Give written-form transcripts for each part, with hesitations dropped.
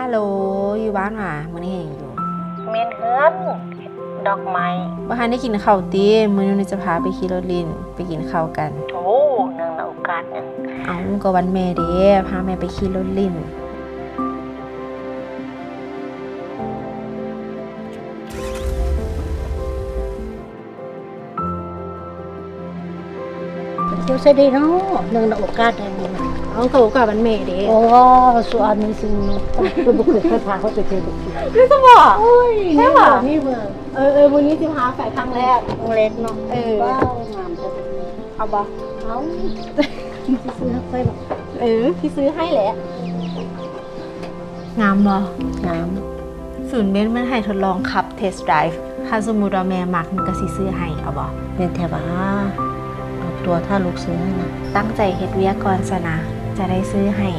ฮัลโหลอยู่บ้านหว่ะมื้อนี้เห็นอยู่เมนเฮือนดอกไม้บ่ทันได้กินข้าวติมื้อนี้จะพาไปขี่รถลิ้นไปกินข้าวกันโอ้เนื่องในโอกาสนั้นเอ้าก็วันแม่เด้พาแม่ไปขี่รถลิ้นเที่ยวใส่ได้เนาะเนื่องในโอกาสนั้นเอาก็กับวันแม่เด้โอ้ส่วนนี้สิ่งคือบุคคลพาเขาไปเที่ยวคือจะบอกโอ้ยใช่ป่ะนี่เบิ่งมื้อนี้สิพาไปครั้งแรกเล็กเนาะว้าวงามจังเอาบ่เอาที่ซื้อให้หรอพี่ซื้อให้แหละงามบ่งาม ศูนย์เบนซ์มันให้ทดลองขับเทสต์ไดรฟ์ถ้าสมมุติว่าแม่มักมันก็สิซื้อให้เอาบ่เป็นแถวเอาตัวถ้าลูกซื้อให้นะตั้งใจเฮ็ดเวียกก่อนซะนะจะได้ซื้อให้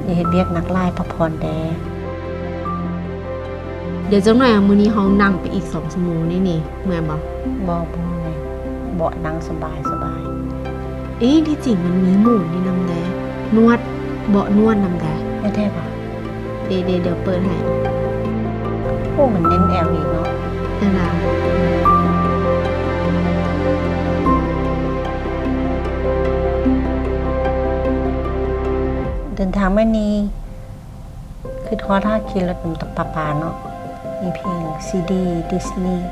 อย่าเฮ็ดเวียกนักลายพระพรแดเดี๋ยวจังหน่อยมื้อนี้เฮานั่งไปอีก2ชั่วโมงนี่เหมือนบ่บ่เลยเบาะนั่งสบายที่จริงมันมีหมูนี่นำแดนวดเบาะนวดนำแดแท้ป่ะเดี๋ยวเปิดให้โอ้มันเน้นแอลอีกเนาะนั่นล่ะเดินทางมื้อนี้คือทอดถ้าขี่รถนำปาเนาะมีเพลงซีดีดิสนีย์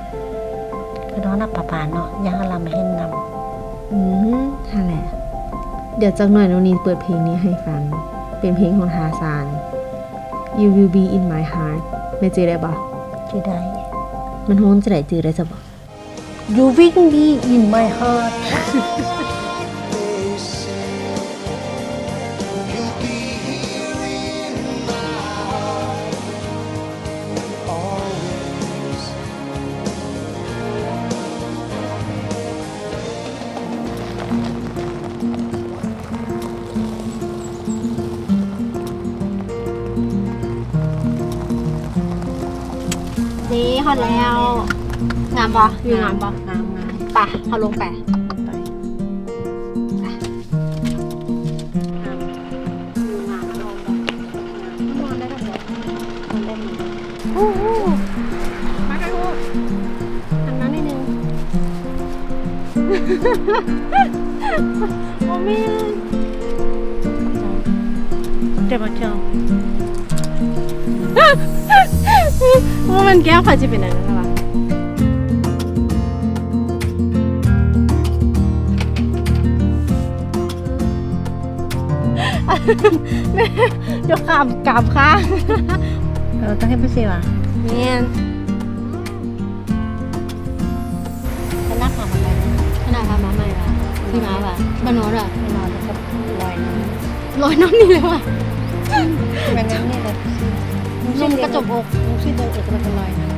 คือทอดน่ะปาเนาะยังเราไม่เห็นนำนั่นแหละเดี๋ยวจักหน่อยน้องนีนเปิดเพลงนี้ให้ฟังเป็นเพลงของทาซาน You will be in my heart แม่จื้อได้บ่จื้อได้มันโฮมจะได้จื้อได้ซะบ่ You will be in my heartนี่ฮอดแล้วงามบ่วิวงามบ่งามไปเฮาลงไปมากันลูกทำน้ำนิดนึงโอ้แม่เจ็บบ่เจ้าว่ามันแก้วค่ะจะเป็นอะไรนะวะเดี๋ยวกามค่ะต้องให้พี่สิว่ะเนี่ยคณะทำอะไรคณะทำมาใหม่ว่ะที่มาว่ะบ้านโน้ตอ่ะนอนแล้วก็ลอยน้ำนี่เลยว่ะแบบนั้นนี่แหละลมกระจกอกลูกชิ้นเดินเอกมันเป็นลอยน้ำ